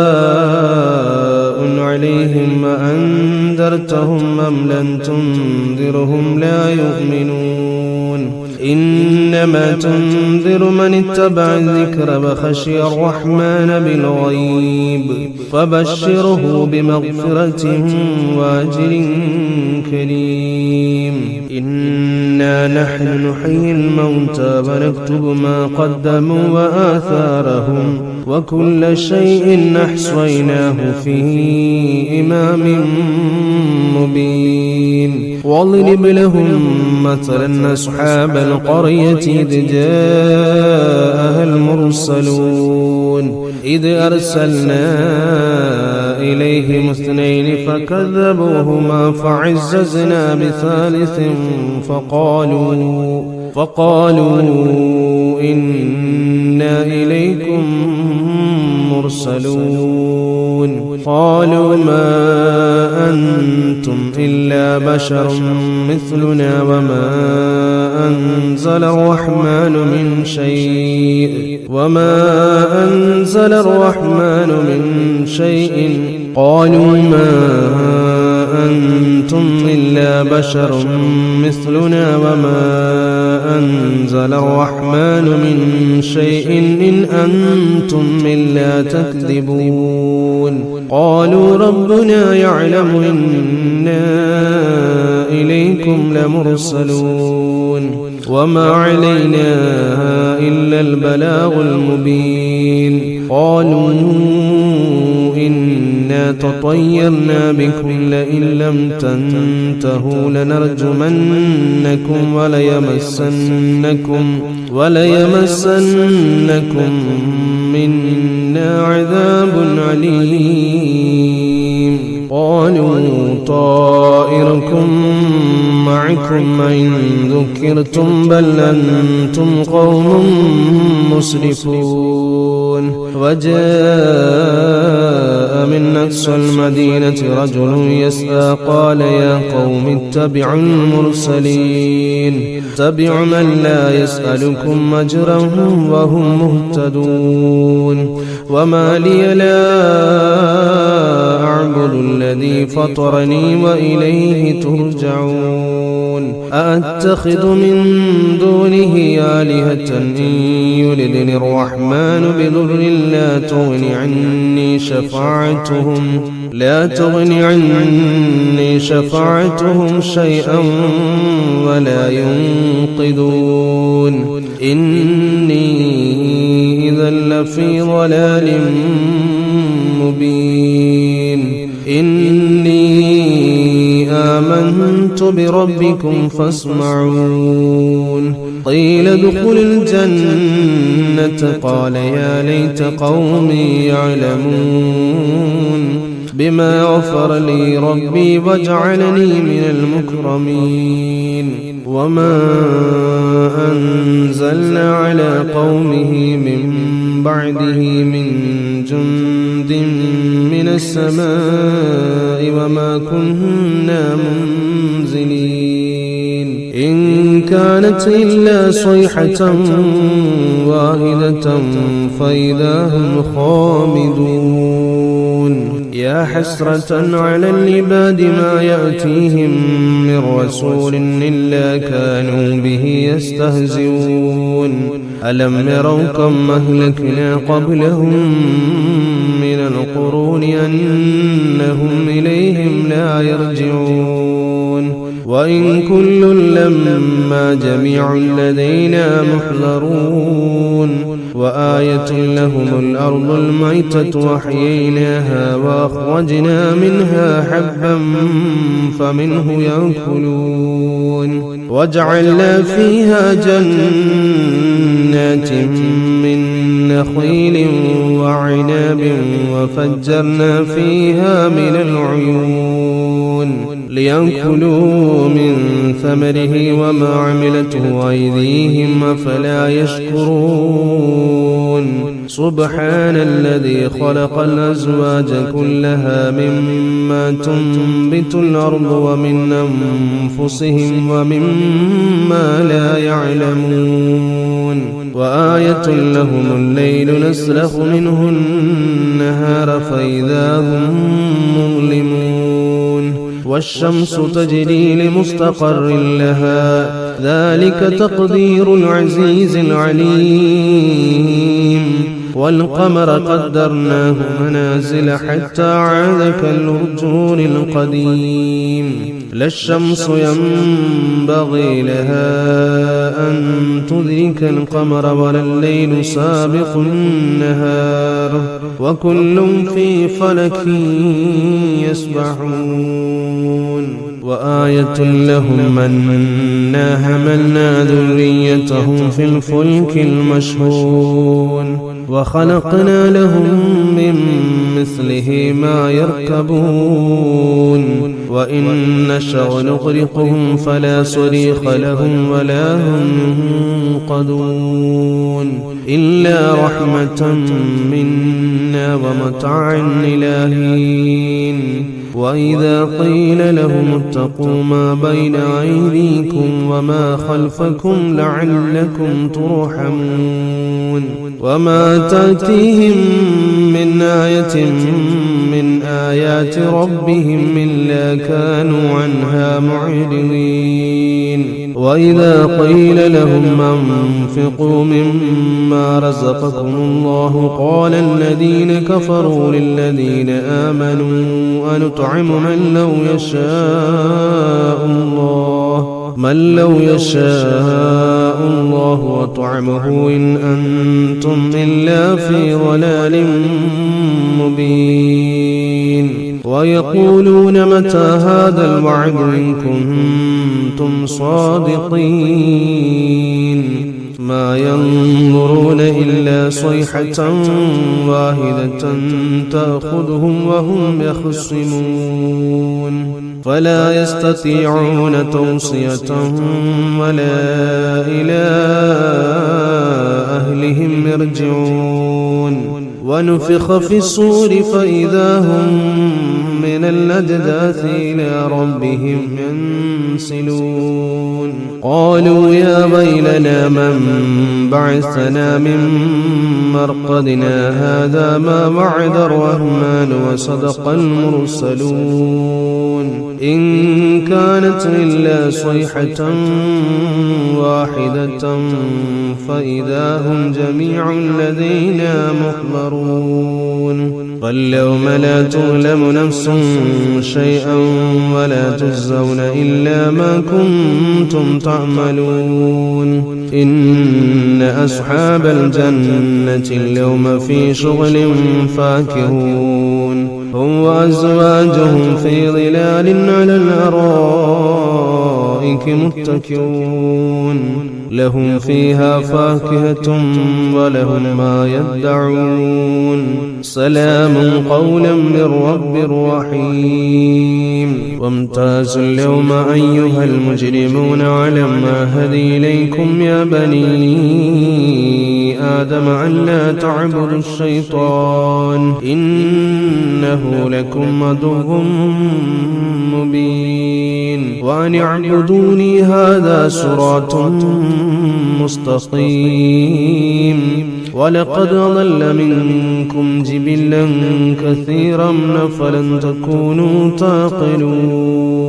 Speaker 2: عليهم أنذرتهم أم لم تنذرهم لا يؤمنون إنما إنما تنذر من اتبع الذكر وخشي الرحمن بالغيب فبشره بمغفرة وأجر كريم. إنا نحن نحيي الموتى ونكتب ما قدموا وآثارهم وكل شيء أحصيناه في إمام مبين. واضرب لهم مثلا أصحاب القرية إذ جاءها المرسلون إذ أرسلنا إليهم اثنين فكذبوهما فعززنا بثالث فقالوا إنا إليكم مرسلون. قالوا ما أنتم إلا بشر مثلنا وما أنزل الرحمن من شيء قالوا ما أنتم إلا بشر مثلنا وما أنزل الرحمن من شيء إن أنتم إلا تكذبون. قالوا ربنا يعلم إنا إليكم لمرسلون وما علينا إلا البلاغ المبين. قالوا إنا تطيرنا بكم لئن لم تنتهوا لنرجمنكم وليمسنكم منا عذاب عليم. قالوا طائركم معكم إن ذكرتم بل أنتم قوم مسرفون. وجاء من أقصى المدينة رجل يسعى قال يا قوم اتبعوا المرسلين اتبعوا من لا يسألكم أجرا وهم مهتدون. وما لي لا أعبد الذي فطرني وإليه ترجعون. أأتخذ من دونه آلهة إن يردني الرحمن بضر لا تغن عني شفاعتهم شيئا ولا ينقذون. إني إذا لفي ضلال مبين. إني آمنت بربكم فاسمعون. قيل ادخل الجنة قال يا ليت قومي يعلمون بما غفر لي ربي وجعلني من المكرمين. وما أنزلنا على قومه من بعده من جند من السماء وما كنا منزلين. إن كانت إلا صيحة واحدة فإذا هم خامدون. يا حسرة على العباد ما يأتيهم من رسول إلا كانوا به يستهزئون. ألم يروا كم أهلكنا قبلهم من القرون أنهم إليهم لا يرجعون. وإن كل لما جميع لدينا محضرون. وآية لهم الأرض الميتة وأحييناها وأخرجنا منها حبا فمنه يأكلون. وجعلنا فيها جنات من نخيل وعنب وفجرنا فيها من العيون ليأكلوا من ثمره وما عملته أيديهم أفلا يشكرون. سبحان الذي خلق الأزواج كلها مما تنبت الأرض ومن أنفسهم ومما لا يعلمون. وآية لهم الليل نسلخ منه النهار فإذا هم مظلمون. والشمس تجري لمستقر لها ذلك تقدير العزيز العليم والقمر قدرناه منازل حتى عاد كالعرجون القديم لا الشمس ينبغي لها أن تدرك القمر ولا الليل سابق النهار وكل في فلك يسبحون وآية لهم أنا حملنا ذريتهم في الفلك المشحون وخلقنا لهم من مثله ما يركبون وإن نشأ نغرقهم فلا صريخ لهم ولا هم ينقذون إلا رحمة منا ومتاعا إلى حين وإذا قيل لهم اتقوا ما بين أيديكم وما خلفكم لعلكم ترحمون وما تأتيهم من آية من آيات ربهم إلا كانوا عنها معرضين وإذا قيل لهم أنفقوا مما رزقكم الله قال الذين كفروا للذين آمنوا أنطعم من لو يشاء الله وطعمه إن أنتم إلا في ضلال مبين ويقولون متى هذا الوعد إن كنتم صادقين ما ينظرون إلا صيحة واحدة تأخذهم وهم يخصمون فلا يستطيعون توصية ولا إلى أهلهم يرجعون ونفخ في الصور فإذا هم من الأجداث إلى ربهم ينسلون قالوا يا ويلنا من بعثنا من مرقدنا هذا ما وعد الرحمن وصدق المرسلون إن كانت إلا صيحة واحدة فإذا هم جميع لدينا محضرون فاليوم لا تظلم نفس شيئا ولا تجزون إلا ما كنتم تعملون إن أصحاب الجنة اليوم في شغل فاكهون هم وأزواجهم في ظلال على الأرائك متكئون لهم فيها فاكهة ولهم ما يدعون سلام قولا من رب رحيم وامتازوا اليوم أيها المجرمون علما هدي إليكم يا بني آدم ألا تعبدوا الشيطان إنه لكم عدو مبين وأن اعبدوني هذا صراط مستقيم ولقد أضل منكم جبلا كثيرا فلن تكونوا تعقلون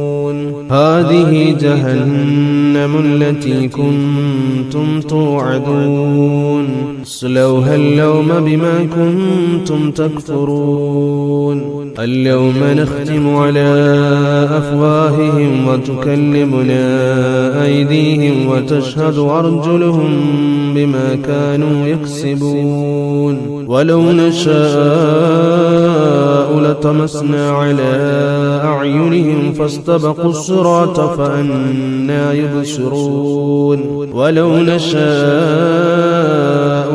Speaker 2: هذه جهنم التي كنتم توعدون اصلوها اليوم بما كنتم تكفرون اليوم نختم على أفواههم وتكلمنا أيديهم وتشهد أرجلهم بما كانوا يكسبون ولو نشاء لطمسنا على أعينهم فاستبقوا الصراط فأنى يبصرون ولو نشاء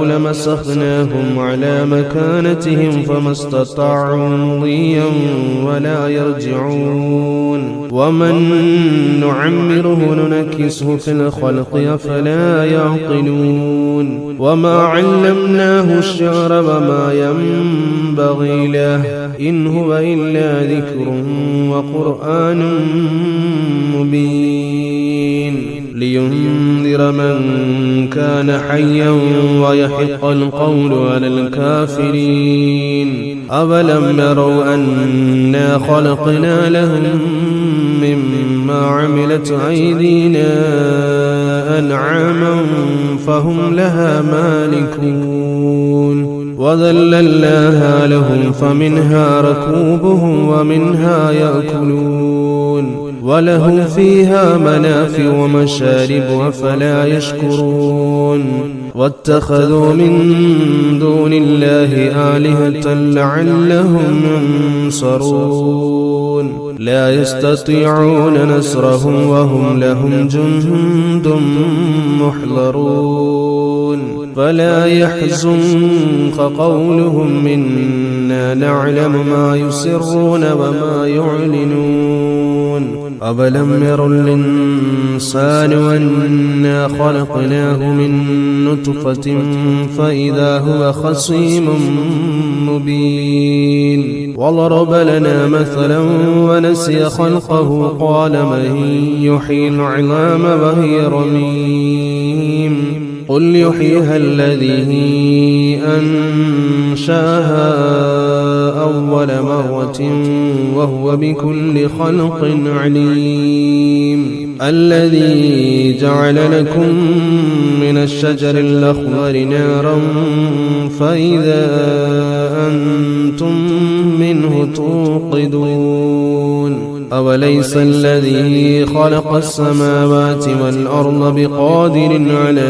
Speaker 2: لمسخناهم على مكانتهم فما استطاعوا مضيا ولا يرجعون ومن نعمره ننكسه في الخلق أفلا يعقلون وما علمناه الشعر وما ينبغي له إن هو إلا ذكر وقرآن مبين لينذر من كان حيا ويحق القول على الكافرين أولم يروا أنا خلقنا لهم مما عملت أيدينا أنعاما فهم لها مالكون وذللناها لهم فمنها ركوبهم ومنها يأكلون ولهم فيها منافع ومشارب أفلا يشكرون واتخذوا من دون الله آلهة لعلهم ينصرون لا يستطيعون نصرهم وهم لهم جند محضرون فلا يحزنك قولهم إنا نعلم ما يسرون وما يعلنون أولم ير الإنسان أنا خلقناه من نطفة فإذا هو خصيم مبين وضرب لنا مثلا ونسي خلقه قال من يحيي العظام وهي رميم قل يحييها الذي أنشاها أول مرة وهو بكل خلق عليم الذي جعل لكم من الشجر الأخضر نارا فإذا أنتم منه توقدون أوليس الذي خلق السماوات والأرض بقادر على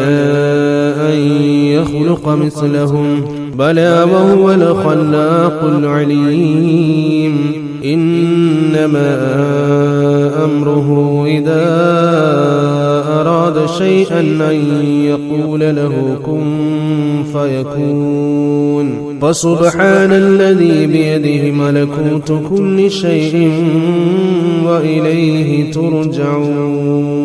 Speaker 2: أن يخلق مثلهم بلى وهو الخلاق العليم إنما أمره إذا أراد شيئا أن يقول له كن فيكون فسبحان الذي بيده ملكوت كل شيء وإليه ترجعون